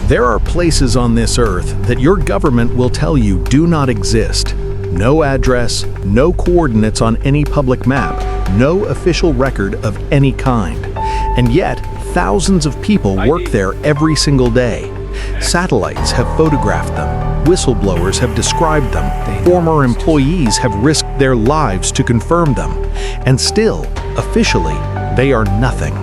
There are places on this earth that your government will tell you do not exist. No address, no coordinates on any public map, no official record of any kind. And yet, thousands of people work there every single day. Satellites have photographed them. Whistleblowers have described them. Former employees have risked their lives to confirm them. And still, officially, they are nothing.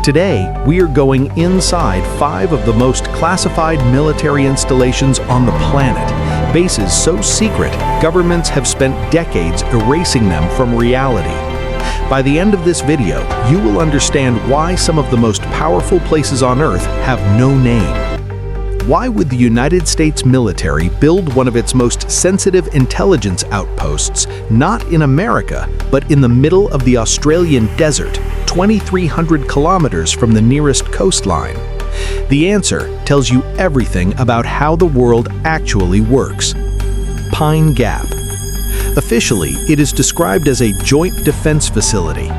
Today, we are going inside 5 of the most classified military installations on the planet. Bases so secret, governments have spent decades erasing them from reality. By the end of this video, you will understand why some of the most powerful places on Earth have no name. Why would the United States military build one of its most sensitive intelligence outposts not in America, but in the middle of the Australian desert, 2,300 kilometers from the nearest coastline? The answer tells you everything about how the world actually works. Pine Gap. Officially, it is described as a joint defense facility.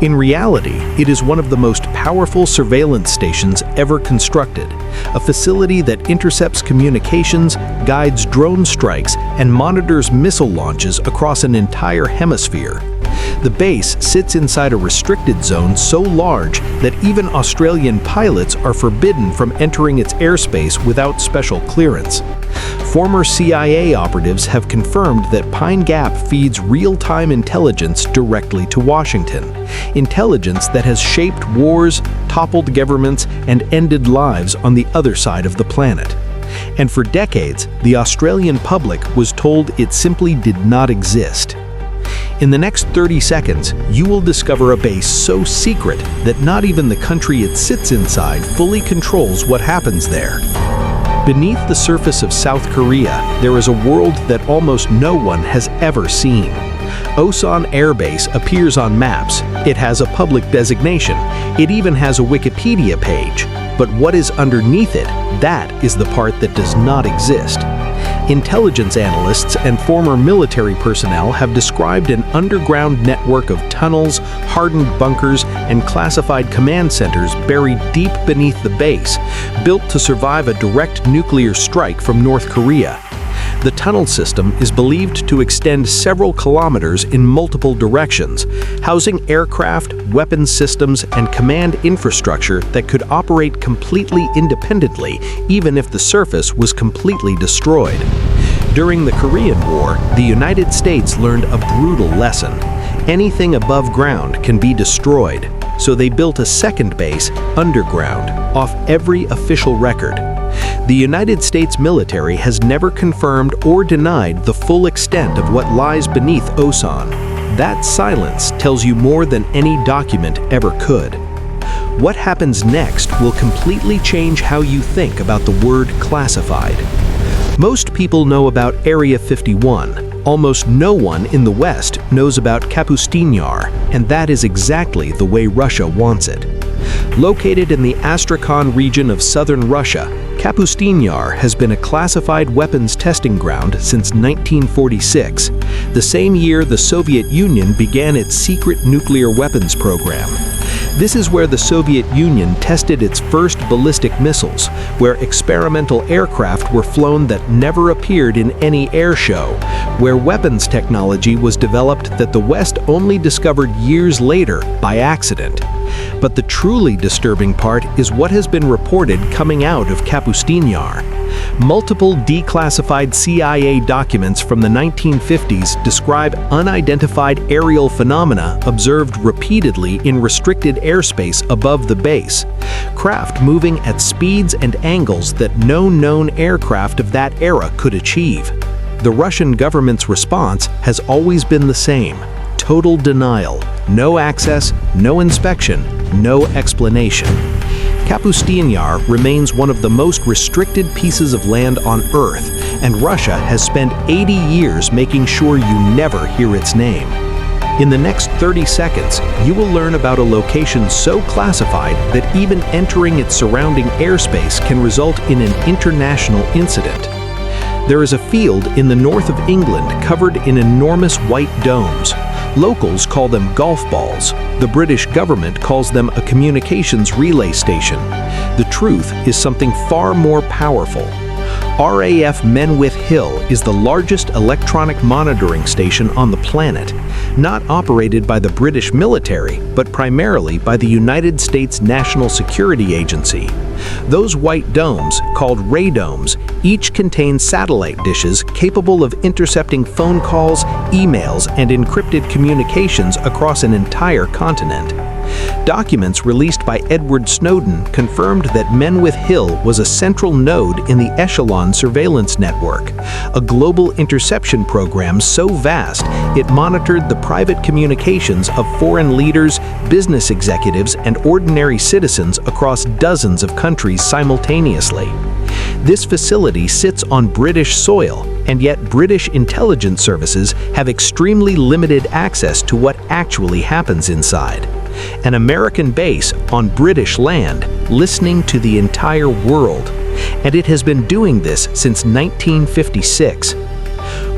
In reality, it is one of the most powerful surveillance stations ever constructed, a facility that intercepts communications, guides drone strikes, and monitors missile launches across an entire hemisphere. The base sits inside a restricted zone so large that even Australian pilots are forbidden from entering its airspace without special clearance. Former CIA operatives have confirmed that Pine Gap feeds real-time intelligence directly to Washington, intelligence that has shaped wars, toppled governments, and ended lives on the other side of the planet. And for decades, the Australian public was told it simply did not exist. In the next 30 seconds, you will discover a base so secret that not even the country it sits inside fully controls what happens there. Beneath the surface of South Korea, there is a world that almost no one has ever seen. Osan Air Base appears on maps. It has a public designation. It even has a Wikipedia page. But what is underneath it, that is the part that does not exist. Intelligence analysts and former military personnel have described an underground network of tunnels, hardened bunkers, and classified command centers buried deep beneath the base, built to survive a direct nuclear strike from North Korea. The tunnel system is believed to extend several kilometers in multiple directions, housing aircraft, weapons systems, and command infrastructure that could operate completely independently even if the surface was completely destroyed. During the Korean War, the United States learned a brutal lesson. Anything above ground can be destroyed, so they built a second base underground, off every official record. The United States military has never confirmed or denied the full extent of what lies beneath Osan. That silence tells you more than any document ever could. What happens next will completely change how you think about the word classified. Most people know about Area 51. Almost no one in the West knows about Kapustin Yar, and that is exactly the way Russia wants it. Located in the Astrakhan region of southern Russia, Kapustin Yar has been a classified weapons testing ground since 1946, the same year the Soviet Union began its secret nuclear weapons program. This is where the Soviet Union tested its first ballistic missiles, where experimental aircraft were flown that never appeared in any air show, where weapons technology was developed that the West only discovered years later by accident. But the truly disturbing part is what has been reported coming out of Kapustin Yar. Multiple declassified CIA documents from the 1950s describe unidentified aerial phenomena observed repeatedly in restricted airspace above the base, craft moving at speeds and angles that no known aircraft of that era could achieve. The Russian government's response has always been the same: total denial, no access, no inspection, no explanation. Kapustin Yar remains one of the most restricted pieces of land on Earth, and Russia has spent 80 years making sure you never hear its name. In the next 30 seconds, you will learn about a location so classified that even entering its surrounding airspace can result in an international incident. There is a field in the north of England covered in enormous white domes. Locals call them golf balls. The British government calls them a communications relay station. The truth is something far more powerful. RAF Menwith Hill is the largest electronic monitoring station on the planet, not operated by the British military, but primarily by the United States National Security Agency. Those white domes, called radomes, each contain satellite dishes capable of intercepting phone calls, emails, and encrypted communications across an entire continent. Documents released by Edward Snowden confirmed that Menwith Hill was a central node in the Echelon surveillance network, a global interception program so vast it monitored the private communications of foreign leaders, business executives, and ordinary citizens across dozens of countries simultaneously. This facility sits on British soil, and yet British intelligence services have extremely limited access to what actually happens inside. An American base on British land, listening to the entire world. And it has been doing this since 1956.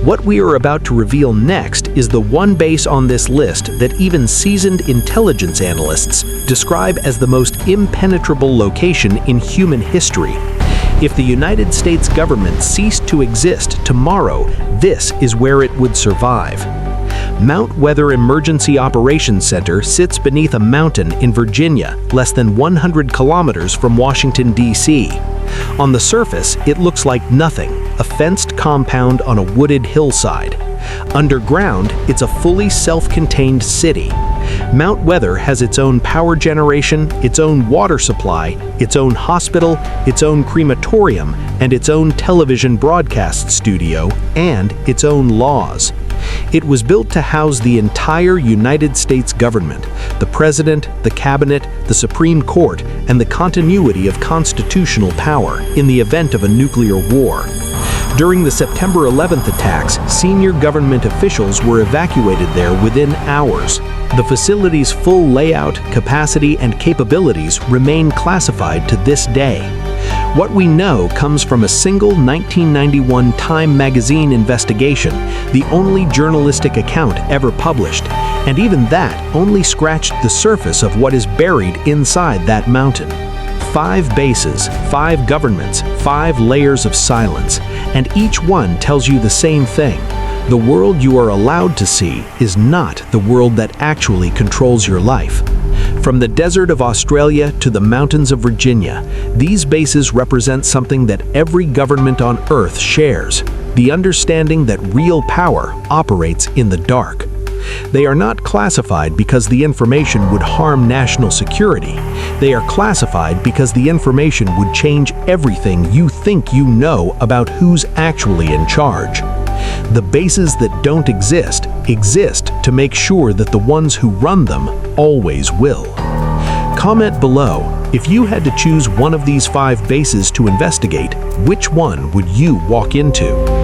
What we are about to reveal next is the one base on this list that even seasoned intelligence analysts describe as the most impenetrable location in human history. If the United States government ceased to exist tomorrow, this is where it would survive. Mount Weather Emergency Operations Center sits beneath a mountain in Virginia, less than 100 kilometers from Washington, D.C. On the surface, it looks like nothing, a fenced compound on a wooded hillside. Underground, it's a fully self-contained city. Mount Weather has its own power generation, its own water supply, its own hospital, its own crematorium, and its own television broadcast studio, and its own laws. It was built to house the entire United States government, the president, the cabinet, the Supreme Court, and the continuity of constitutional power in the event of a nuclear war. During the September 11th attacks, senior government officials were evacuated there within hours. The facility's full layout, capacity, and capabilities remain classified to this day. What we know comes from a single 1991 Time magazine investigation, the only journalistic account ever published, and even that only scratched the surface of what is buried inside that mountain. 5 bases, 5 governments, 5 layers of silence, and each one tells you the same thing. The world you are allowed to see is not the world that actually controls your life. From the desert of Australia to the mountains of Virginia, these bases represent something that every government on Earth shares: the understanding that real power operates in the dark. They are not classified because the information would harm national security. They are classified because the information would change everything you think you know about who's actually in charge. The bases that don't exist to make sure that the ones who run them always will. Comment below, if you had to choose one of these 5 bases to investigate, which one would you walk into?